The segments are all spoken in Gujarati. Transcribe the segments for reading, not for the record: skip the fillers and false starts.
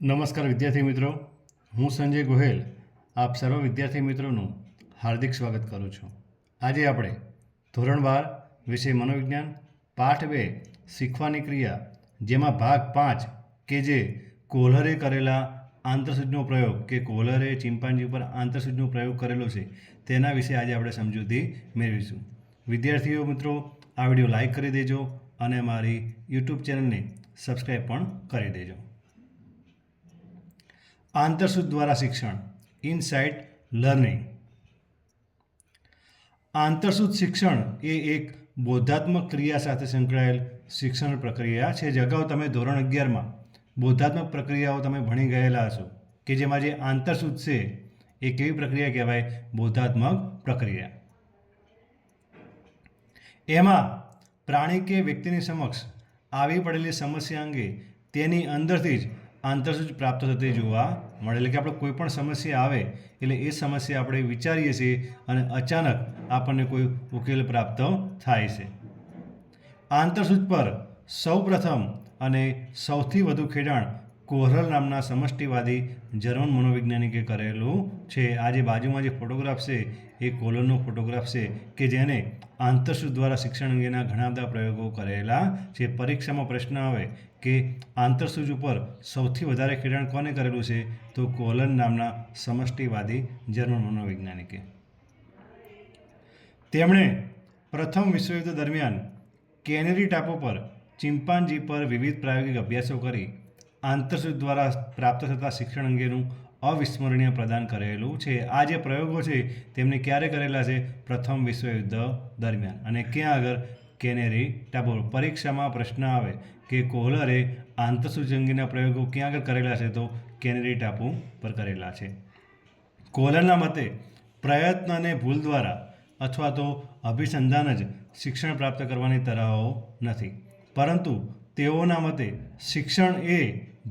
નમસ્કાર વિદ્યાર્થી મિત્રો, હું સંજય ગોહેલ આપ સર્વ વિદ્યાર્થી મિત્રોનું હાર્દિક સ્વાગત કરું છું. આજે આપણે ધોરણ 12 વિષય મનોવિજ્ઞાન પાઠ 2 શીખવાની ક્રિયા, જેમાં ભાગ 5 કે જે કોહલરે કરેલા આંતરસૂચનો પ્રયોગ કે કોહલરે ચિમ્પાન્જી ઉપર આંતરસૂચનો પ્રયોગ કરેલો છે તેના વિશે આજે આપણે સમજૂતી મેળવીશું. વિદ્યાર્થીઓ મિત્રો, આ વિડીયો લાઈક કરી દેજો અને મારી યુટ્યુબ ચેનલને સબસ્ક્રાઈબ પણ કરી દેજો. આંતરસૂચ દ્વારા શિક્ષણ, ઇનસાઇટ લર્નિંગ. આંતરસૂચ શિક્ષણ એ એક બોધાત્મક ક્રિયા સાથે સંકળાયેલ શિક્ષણ પ્રક્રિયા છે. જે અગાઉ તમે ધોરણ 11માં બોધાત્મક પ્રક્રિયાઓ તમે ભણી ગયેલા હશો કે જેમાં જે આંતરસૂચ છે એ કેવી પ્રક્રિયા કહેવાય? બોધાત્મક પ્રક્રિયા. એમાં પ્રાણી કે વ્યક્તિની સમક્ષ આવી પડેલી સમસ્યા અંગે તેની અંદરથી જ આંતરસૂચ પ્રાપ્ત થતી જોવા મળે. એટલે કે આપણે કોઈ પણ સમસ્યા આવે એટલે એ સમસ્યા આપણે વિચારીએ છીએ અને અચાનક આપણને કોઈ ઉકેલ પ્રાપ્ત થાય છે. આંતરસૂચ પર સૌ પ્રથમ અને સૌથી વધુ ખેડાણ કોહલર નામના સમષ્ટિવાદી જર્મન મનોવૈજ્ઞાનિકે કરેલું છે. આ જે બાજુમાં જે ફોટોગ્રાફ છે એ કોહલરનો ફોટોગ્રાફ છે કે જેને આંતરસૂચ દ્વારા શિક્ષણ અંગેના ઘણા બધા પ્રયોગો કરેલા છે. પરીક્ષામાં પ્રશ્ન આવે કે આંતરસૂચ ઉપર સૌથી વધારે ખેડાણ કોને કરેલું છે? તો કોહલર નામના સમષ્ટિવાદી જર્મન મનોવૈજ્ઞાનિકે. તેમણે પ્રથમ વિશ્વયુદ્ધ દરમિયાન કેનેરી ટાપુ પર ચિમ્પાન્જી પર વિવિધ પ્રાયોગિક અભ્યાસો કરી આંતરસૂચ દ્વારા પ્રાપ્ત થતા શિક્ષણ અંગેનું અવિસ્મરણીય પ્રદાન કરેલું છે. આ જે પ્રયોગો છે તેમને ક્યારે કરેલા છે? પ્રથમ વિશ્વયુદ્ધ દરમિયાન. અને ક્યાં આગળ? કેનેરી ટાપુ. પરીક્ષામાં પ્રશ્ન આવે કે કોહલરે આંતરસૂચ અંગેના પ્રયોગો ક્યાં આગળ કરેલા છે? તો કેનેરી ટાપુ પર કરેલા છે. કોહલરના મતે પ્રયત્ન અને ભૂલ દ્વારા અથવા તો અભિસંધાન જ શિક્ષણ પ્રાપ્ત કરવાની તરાહો નથી, પરંતુ તેઓના મતે શિક્ષણ એ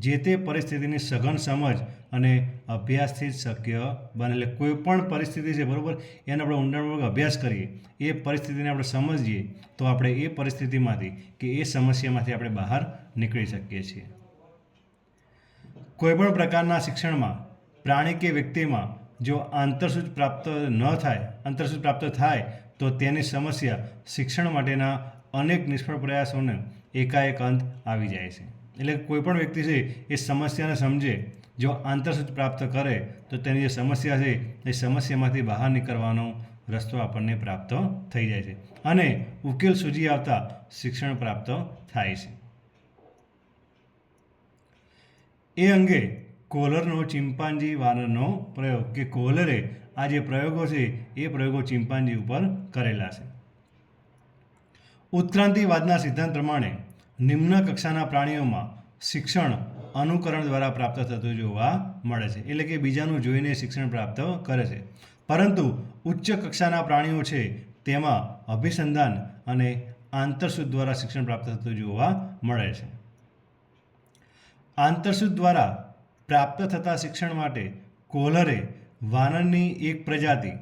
જે તે પરિસ્થિતિની સઘન સમજ અને અભ્યાસથી જ શક્ય બને. એટલે કોઈ પણ પરિસ્થિતિ છે બરાબર, એને આપણે ઊંડાણપૂર્વક અભ્યાસ કરીએ, એ પરિસ્થિતિને આપણે સમજીએ તો આપણે એ પરિસ્થિતિમાંથી કે એ સમસ્યામાંથી આપણે બહાર નીકળી શકીએ છીએ. કોઈપણ પ્રકારના શિક્ષણમાં પ્રાણી કે વ્યક્તિમાં જો આંતરસૂચ પ્રાપ્ત થાય તો તેની સમસ્યા શિક્ષણ માટેના અનેક નિષ્ફળ પ્રયાસોને એકાએક અંત આવી જાય છે. એટલે કોઈ પણ વ્યક્તિ છે એ સમસ્યાને સમજે, જો આંતરસૂચ પ્રાપ્ત કરે તો તેની જે સમસ્યા છે એ સમસ્યામાંથી બહાર નીકળવાનો રસ્તો આપણને પ્રાપ્ત થઈ જાય છે અને ઉકેલ સૂઝી આવતા શિક્ષણ પ્રાપ્ત થાય છે. એ અંગે કોહલરનો ચિમ્પાન્જી વાનરનો પ્રયોગ કે કોહલરે આ જે પ્રયોગો છે એ પ્રયોગો ચિમ્પાન્જી ઉપર કરેલા છે. ઉત્ક્રાંતિવાદના સિદ્ધાંત પ્રમાણે નિમ્ન કક્ષાના પ્રાણીઓમાં શિક્ષણ અનુકરણ દ્વારા પ્રાપ્ત થતું જોવા મળે છે. એટલે કે બીજાનું જોઈને શિક્ષણ પ્રાપ્ત કરે છે. પરંતુ ઉચ્ચ કક્ષાના પ્રાણીઓ છે તેમાં અભિસંધાન અને આંતરસૂચ દ્વારા શિક્ષણ પ્રાપ્ત થતું જોવા મળે છે. આંતરસૂચ દ્વારા પ્રાપ્ત થતા શિક્ષણ માટે કોહલરે વાનરની એક પ્રજાતિ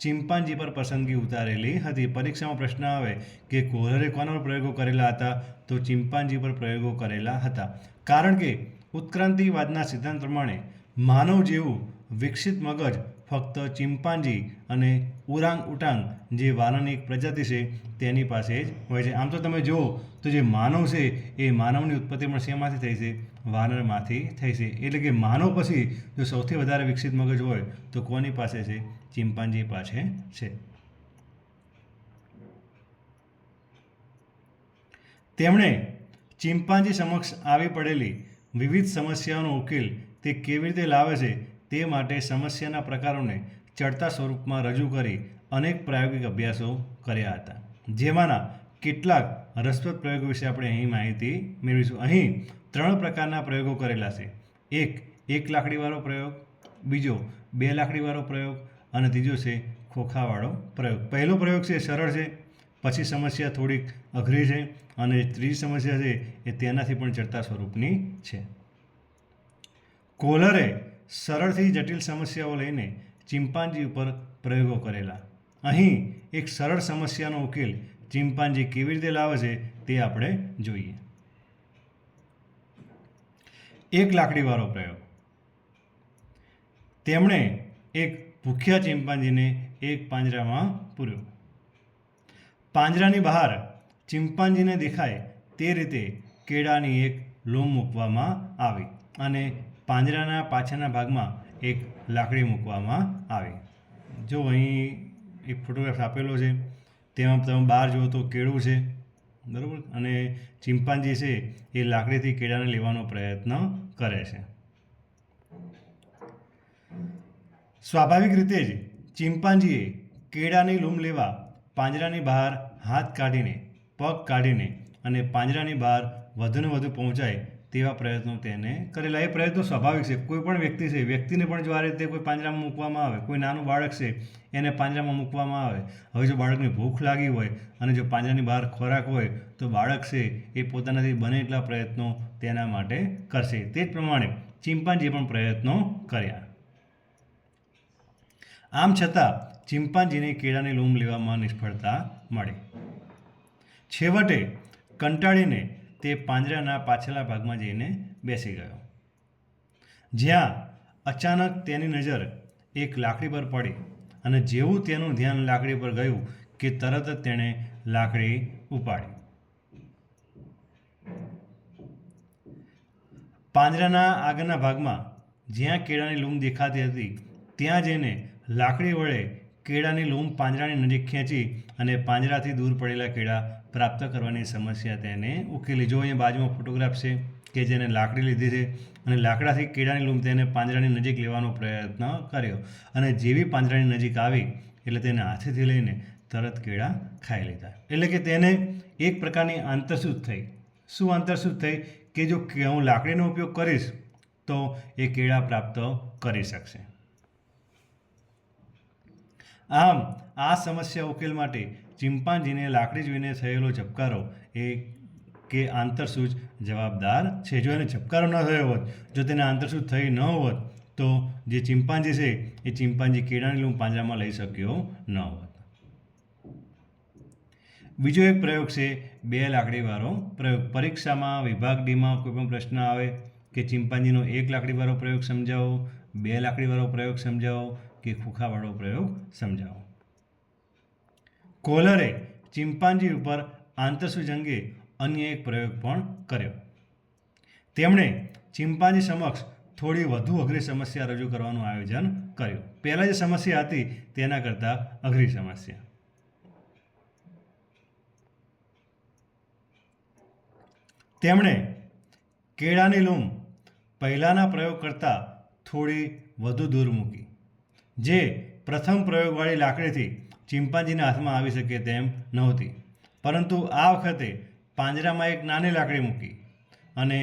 ચિમ્પાન્જી પર પસંદગી ઉતારેલી હતી. પરીક્ષામાં પ્રશ્ન આવે કે કોહલરે કોના પર પ્રયોગો કરેલા હતા? તો ચિમ્પાન્જી પર પ્રયોગો કરેલા હતા. કારણ કે ઉત્ક્રાંતિવાદના સિદ્ધાંત પ્રમાણે માનવ જેવું વિકસિત મગજ ફક્ત ચિમ્પાન્જી અને ઉરાંગ ઉટાંગ જે વાનરની એક પ્રજાતિ છે તેની પાસે જ હોય છે. આમ તો તમે જુઓ તો જે માનવ છે એ માનવની ઉત્પત્તિ પણ શેમાંથી થઈ છે? વાનરમાંથી થઈ છે. એટલે કે માનવ પછી જો સૌથી વધારે વિકસિત મગજ હોય તો કોની પાસે છે? ચિમ્પાન્જી પાસે છે. તેમણે ચિમ્પાન્જી સમક્ષ આવી પડેલી વિવિધ સમસ્યાઓનો ઉકેલ તે કેવી રીતે લાવે છે તે માટે સમસ્યાના પ્રકારોને ચડતા સ્વરૂપમાં રજૂ કરી અનેક પ્રાયોગિક અભ્યાસો કર્યા હતા. જેમાંના કેટલાક રસપ્રદ પ્રયોગો વિશે આપણે અહીં માહિતી મેળવીશું. અહીં 3 પ્રકારના પ્રયોગો કરેલા છે. એક લાકડીવાળો પ્રયોગ, બીજો 2 લાકડીવાળો પ્રયોગ અને ત્રીજો છે ખોખાવાળો પ્રયોગ. પહેલો પ્રયોગ છે સરળ છે, પછી સમસ્યા થોડીક અઘરી છે અને ત્રીજી સમસ્યા છે એ તેનાથી પણ ચડતા સ્વરૂપની છે. કોહલરે સરળથી જટિલ સમસ્યાઓ લઈને ચિમ્પાન્જી ઉપર પ્રયોગો કરેલા. અહીં એક સરળ સમસ્યાનો ઉકેલ ચિમ્પાન્જી કેવી રીતે લાવે છે તે આપણે જોઈએ. એક લાકડીવાળો પ્રયોગ. તેમણે એક ભૂખ્યા ચિમ્પાન્જીને એક પાંજરામાં પૂર્યો. પાંજરાની બહાર ચિમ્પાન્જીને દેખાય તે રીતે કેળાની એક લૂમ મૂકવામાં આવી અને પાંજરાના પાછળના ભાગમાં એક લાકડી મૂકવામાં આવી. જો અહીં એક ફોટોગ્રાફ આપેલો છે, તેમાં તમે બહાર જુઓ તો કેળું છે, બરાબર, અને ચિમ્પાન્જી છે એ લાકડીથી કેળાને લેવાનો પ્રયત્ન કરે છે. સ્વાભાવિક રીતે જ ચિમ્પાન્જીએ કેળાની લૂમ લેવા પાંજરાની બહાર હાથ કાઢીને, પગ કાઢીને અને પાંજરાની બહાર વધુને વધુ પહોંચાય તેવા પ્રયત્નો તેને કરેલા. એ પ્રયત્નો સ્વાભાવિક છે. કોઈ પણ વ્યક્તિ છે, વ્યક્તિને પણ જો આ રીતે કોઈ પાંજરામાં મૂકવામાં આવે, કોઈ નાનું બાળક છે એને પાંજરામાં મૂકવામાં આવે, હવે જો બાળકને ભૂખ લાગી હોય અને જો પાંજરાની બહાર ખોરાક હોય તો બાળક છે એ પોતાનાથી બને એટલા પ્રયત્નો તેના માટે કરશે. તે જ પ્રમાણે ચિમ્પાન્જીએ પણ પ્રયત્નો કર્યા. આમ છતાં ચિમ્પાન્જીને કેળાની લૂમ લેવામાં નિષ્ફળતા મળી. છેવટે કંટાળીને તે પાંજરાના પાછળના ભાગમાં જઈને બેસી ગયો, જ્યાં અચાનક તેની નજર એક લાકડી પર પડી અને જેવું તેનું ધ્યાન લાકડી પર ગયું કે તરત જ તેણે લાકડી ઉપાડી. પાંજરાના આગળના ભાગમાં જ્યાં કેળાની લૂમ દેખાતી હતી ત્યાં જઈને લાકડી વડે કેળાની લૂમ પાંજરાની નજીક ખેંચી અને પાંજરાથી દૂર પડેલા કેળા પ્રાપ્ત કરવાની સમસ્યા તેને ઉકેલી. જો અહીંયા બાજુમાં ફોટોગ્રાફ છે કે જેને લાકડી લીધી છે અને લાકડાથી કેળાની લૂમ તેને પાંજરાની નજીક લેવાનો પ્રયત્ન કર્યો અને જેવી પાંજરાની નજીક આવી એટલે તેને હાથેથી લઈને તરત કેળા ખાઈ લીધા. એટલે કે તેને એક પ્રકારની આંતરસૂઝ થઈ. શું આંતરસૂઝ થઈ? કે જો હું લાકડીનો ઉપયોગ કરીશ તો એ કેળા પ્રાપ્ત કરી શકશે. આમ આ સમસ્યા ઉકેલ માટે ચિમ્પાન્જીને લાકડી જોઈને થયેલો ઝબકારો એ કે આંતરસૂઝ જવાબદાર છે. જો એને ઝબકારો ન થયો હોત, જો તેને આંતરસૂઝ થઈ ન હોત તો જે ચિમ્પાન્જી છે એ ચિમ્પાન્જી કેળાની લૂમ પાંજરામાં લઈ શક્યો ન હોત. બીજો એક પ્રયોગ છે 2 લાકડીવાળો પ્રયોગ. પરીક્ષામાં વિભાગ ડીમાં કોઈ પણ પ્રશ્ન આવે કે ચિમ્પાન્જીનો 1 લાકડીવાળો પ્રયોગ સમજાવો, 2 લાકડીવાળો પ્રયોગ સમજાવો કે ખોખાવાળો પ્રયોગ સમજાવો. કોલરે ચિમ્પાન્જી ઉપર આંતરસૂઝ અંગે અન્ય એક પ્રયોગ પણ કર્યો. તેમણે ચિમ્પાન્જી સમક્ષ થોડી વધુ અઘરી સમસ્યા રજૂ કરવાનું આયોજન કર્યું. પહેલાં જે સમસ્યા હતી તેના કરતાં અઘરી સમસ્યા. તેમણે કેળાની લૂમ પહેલાંના પ્રયોગ કરતાં થોડી વધુ દૂર મૂકી, જે પ્રથમ પ્રયોગવાળી લાકડીથી ચિમ્પાન્જીના હાથમાં આવી શકે તેમ નહોતી. પરંતુ આ વખતે પાંજરામાં એક નાની લાકડી મૂકી અને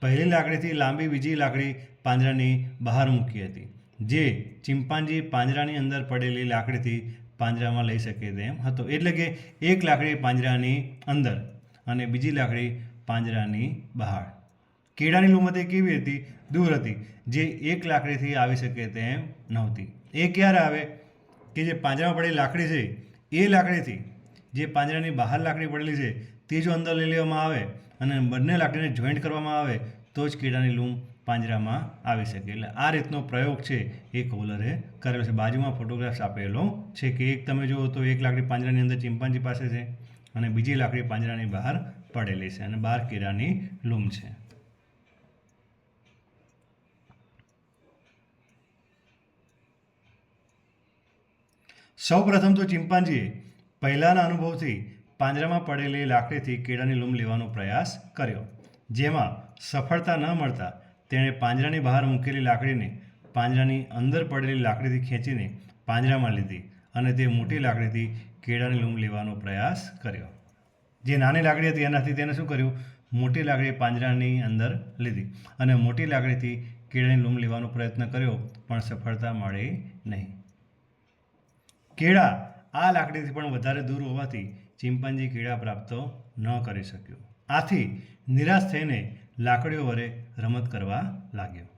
પહેલી લાકડીથી લાંબી બીજી લાકડી પાંજરાની બહાર મૂકી હતી, જે ચિમ્પાન્જી પાંજરાની અંદર પડેલી લાકડીથી પાંજરામાં લઈ શકે તેમ હતો. એટલે કે એક લાકડી પાંજરાની અંદર અને બીજી લાકડી પાંજરાની બહાર. કેળાની લૂમ હતી કેવી હતી? દૂર હતી, જે એક લાકડીથી આવી શકે તેમ નહોતી. એ ક્યારે આવે કે જે પાંજરામાં પડેલી લાકડી છે એ લાકડીથી જે પાંજરાની બહાર લાકડી પડેલી છે તે જો અંદર લઈ લેવામાં આવે અને બંને લાકડીને જોઈન્ટ કરવામાં આવે તો જ કેળાની લૂમ પાંજરામાં આવી શકે. એટલે આ રીતનો પ્રયોગ છે એ કોલરે કરેલો છે. બાજુમાં ફોટોગ્રાફ્સ આપેલો છે કે એક તમે જુઓ તો એક લાકડી પાંજરાની અંદર ચિમ્પાન્જી પાસે છે અને બીજી લાકડી પાંજરાની બહાર પડેલી છે અને બહાર કેળાની લૂમ છે. સૌ પ્રથમ તો ચિમ્પાન્જીએ પહેલાંના અનુભવથી પાંજરામાં પડેલી લાકડીથી કેળાની લૂમ લેવાનો પ્રયાસ કર્યો, જેમાં સફળતા ન મળતા તેણે પાંજરાની બહાર મૂકેલી લાકડીને પાંજરાની અંદર પડેલી લાકડીથી ખેંચીને પાંજરામાં લીધી અને તે મોટી લાકડીથી કેળાની લૂમ લેવાનો પ્રયાસ કર્યો. જે નાની લાકડી હતી એનાથી તેને શું કર્યું? મોટી લાકડી પાંજરાની અંદર લીધી અને મોટી લાકડીથી કેળાની લૂમ લેવાનો પ્રયત્ન કર્યો, પણ સફળતા મળી નહીં. કેળા આ લાકડીથી પણ વધારે દૂર હોવાથી ચિમ્પાન્જી કેળા પ્રાપ્ત ન કરી શક્યો. આથી નિરાશ થઈને લાકડીઓ વડે રમત કરવા લાગ્યો.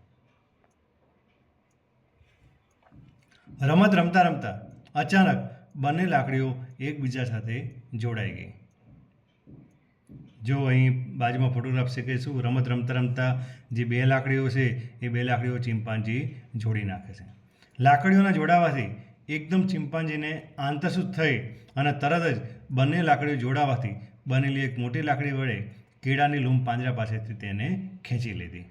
રમત રમતા રમતા અચાનક બંને લાકડીઓ એકબીજા સાથે જોડાઈ ગઈ. જો અહીં બાજુમાં ફોટોગ્રાફ છે કે શું રમત રમતા રમતા જે બે લાકડીઓ છે એ બે લાકડીઓ ચિંપાંજી જોડી નાખે છે. લાકડીઓના જોડાવાથી એકદમ ચિંપાંજીને આંતરસૂઝ થઈ અને તરત જ બંને લાકડીઓ જોડાવાથી બનેલી એક મોટી લાકડી વડે કેળાની લૂમ પાંજરા પાસેથી તેને ખેંચી લીધી.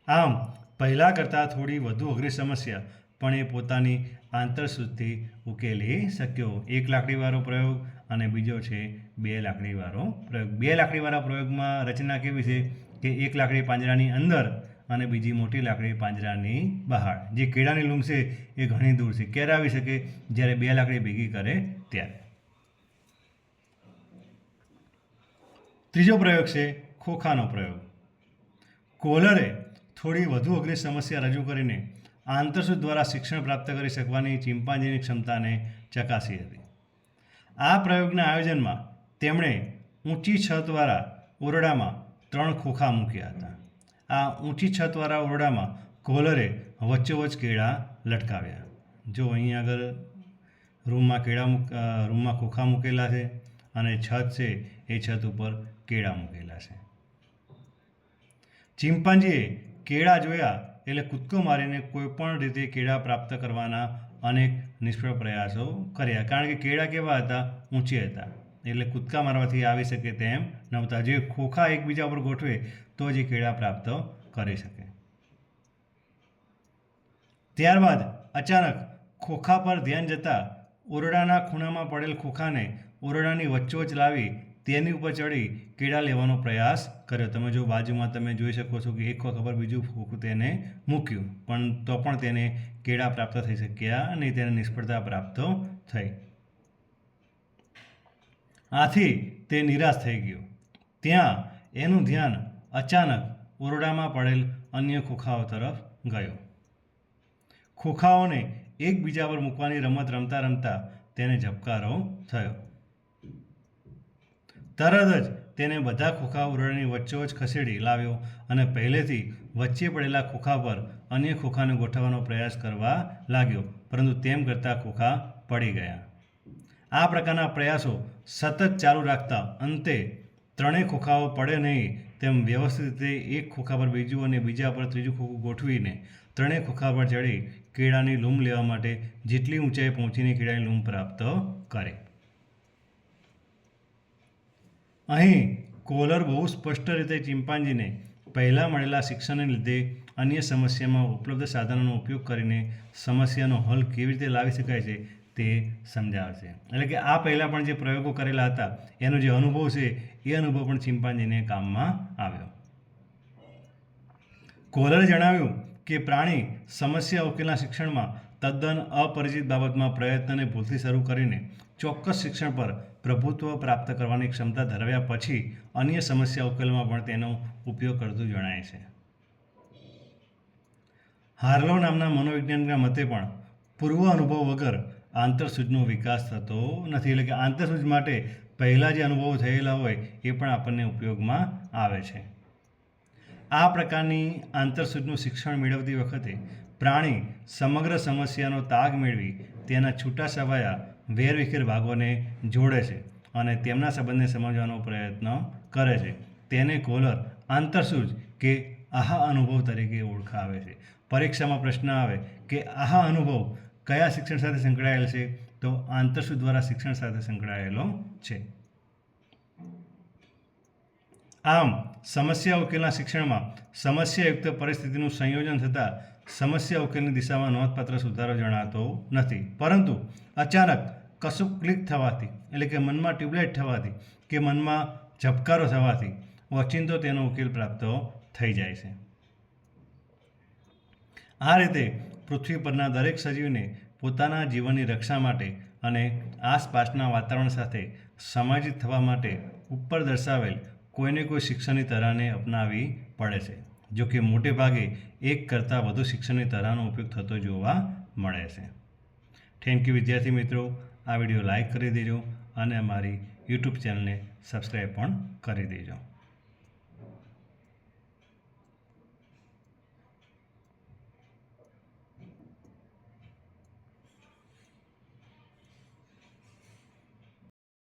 આમ પહેલાં કરતાં થોડી વધુ અઘરી સમસ્યા પણ એ પોતાની આંતરસૂઝથી ઉકેલી શક્યો. એક લાકડીવાળો પ્રયોગ અને બીજો છે બે લાકડીવાળો પ્રયોગ. બે લાકડીવાળા પ્રયોગમાં રચના કેવી છે કે એક લાકડી પાંજરાની અંદર અને બીજી મોટી લાકડી પાંજરાની બહાર. જે કેળાની લૂમ છે એ ઘણી દૂર છે. ક્યારે આવી શકે? જ્યારે બે લાકડી ભેગી કરે ત્યારે. ત્રીજો પ્રયોગ છે ખોખાનો પ્રયોગ. કોહલરે થોડી વધુ અઘરી સમસ્યા રજૂ કરીને આંતરસૂઝ દ્વારા શિક્ષણ પ્રાપ્ત કરી શકવાની ચિંપાંજીની ક્ષમતાને ચકાસી હતી. આ પ્રયોગના આયોજનમાં તેમણે ઊંચી છતવાળા ઓરડામાં 3 ખોખા મૂક્યા હતા. આ ઊંચી છતવાળા ઓરડામાં કોહલરે વચ્ચોવચ્ચ કેળા લટકાવ્યા. જો અહીં આગળ રૂમમાં ખોખા મૂકેલા છે અને છત છે એ છત ઉપર કેળા મૂકેલા છે. ચિંપાંજીએ કેળા જોયા એટલે કૂદકો મારીને કોઈપણ રીતે કેળા પ્રાપ્ત કરવાના અનેક નિષ્ફળ પ્રયાસો કર્યા. કારણ કે કેળા કેવા હતા? ઊંચે હતા, એટલે કૂદકા મારવાથી આવી શકે તેમ નહોતા. જે ખોખા એકબીજા પર ગોઠવે તો જ એ કેળા પ્રાપ્ત કરી શકે. ત્યારબાદ અચાનક ખોખા પર ધ્યાન જતાં ઓરડાના ખૂણામાં પડેલ ખોખાને ઓરડાની વચ્ચોવચ્ચ લાવી તેની ઉપર ચડી કેળા લેવાનો પ્રયાસ કર્યો. તમે જો બાજુમાં તમે જોઈ શકો છો કે એક ખોખા પર બીજું ખોખું તેને મૂક્યું, પણ તો પણ તેને કેળા પ્રાપ્ત થઈ શક્યા અને તેને નિષ્ફળતા પ્રાપ્ત થઈ. આથી તે નિરાશ થઈ ગયો. ત્યાં એનું ધ્યાન અચાનક ઓરડામાં પડેલ અન્ય ખોખાઓ તરફ ગયો. ખોખાઓને એકબીજા પર મૂકવાની રમત રમતા રમતા તેને ઝબકારો થયો. તરત જ તેને બધા ખોખા ઓરડાની વચ્ચોવચ્ચ ખસેડી લાવ્યો અને પહેલેથી વચ્ચે પડેલા ખોખા પર અન્ય ખોખાને ગોઠવવાનો પ્રયાસ કરવા લાગ્યો, પરંતુ તેમ કરતાં ખોખા પડી ગયા. આ પ્રકારના પ્રયાસો સતત ચાલુ રાખતા અંતે ત્રણેય ખોખાઓ પડે નહીં તેમ વ્યવસ્થિત રીતે એક ખોખા પર બીજું અને બીજા પર ત્રીજું ખોખું ગોઠવીને ત્રણેય ખોખા પર ચડી કેળાની લૂમ લેવા માટે જેટલી ઊંચાઈ પહોંચીને કેળાની લૂમ પ્રાપ્ત કરી. અહીં કોહલર બહુ સ્પષ્ટ રીતે ચિંપાંજીને પહેલાં મળેલા શિક્ષણને લીધે અન્ય સમસ્યામાં ઉપલબ્ધ સાધનોનો ઉપયોગ કરીને સમસ્યાનો હલ કેવી રીતે લાવી શકાય છે તે સમજાવે છે. એટલે કે આ પહેલાં પણ જે પ્રયોગો કરેલા હતા એનો જે અનુભવ છે એ અનુભવ પણ ચિંપાંજીને કામમાં આવ્યો. કોહલરે જણાવ્યું કે પ્રાણી સમસ્યા ઉકેલના શિક્ષણમાં તદ્દન અપરિચિત બાબતમાં પ્રયત્નને ભૂલથી શરૂ કરીને ચોક્કસ શિક્ષણ પર પ્રભુત્વ પ્રાપ્ત કરવાની ક્ષમતા ધરાવ્યા પછી અન્ય સમસ્યા ઉકેલમાં પણ તેનો ઉપયોગ કરતું જણાય છે. હાર્લો નામના મનોવૈજ્ઞાનિકના મતે પણ પૂર્વ અનુભવ વગર આંતરસૂઝનો વિકાસ થતો નથી. એટલે કે આંતરસૂઝ માટે પહેલાં જે અનુભવો થયેલા હોય એ પણ આપણને ઉપયોગમાં આવે છે. આ પ્રકારની આંતરસૂઝનું શિક્ષણ મેળવતી વખતે પ્રાણી સમગ્ર સમસ્યાનો તાગ મેળવી તેના છૂટા છવાયા વેરવિખેર ભાગોને જોડે છે અને તેમના સંબંધને સમજવાનો પ્રયત્ન કરે છે. તેને કોહલર આંતરસૂઝ કે આહા અનુભવ તરીકે ઓળખાવે છે. પરીક્ષામાં પ્રશ્ન આવે કે આહા અનુભવ કયા શિક્ષણ સાથે સંકળાયેલ છે? તો આંતરસૂઝ દ્વારા શિક્ષણ સાથે સંકળાયેલો છે. આમ સમસ્યા ઉકેલના શિક્ષણમાં સમસ્યાયુક્ત પરિસ્થિતિનું સંયોજન થતાં સમસ્યા ઉકેલની દિશામાં નોંધપાત્ર સુધારો જણાતો નથી, પરંતુ અચાનક કશું ક્લિક થવાથી, એટલે કે મનમાં ટ્યુબલાઇટ થવાથી કે મનમાં ઝબકારો થવાથી ઓચિંતો તેનો ઉકેલ પ્રાપ્ત થઈ જાય છે. આ રીતે પૃથ્વી પરના દરેક સજીવને પોતાના જીવનની રક્ષા માટે અને આસપાસના વાતાવરણ સાથે સમાજિત થવા માટે ઉપર દર્શાવેલ કોઈને કોઈ શિક્ષણની તરાહને અપનાવવી પડે છે. જો કે મોટે ભાગે એક કરતાં વધુ શિક્ષણની તરાહનો ઉપયોગ થતો જોવા મળે છે. થેન્ક યુ વિદ્યાર્થી મિત્રો. આ વિડીયો લાઈક કરી દેજો અને અમારી યુટ્યુબ ચેનલને સબસ્ક્રાઈબ પણ કરી દેજો.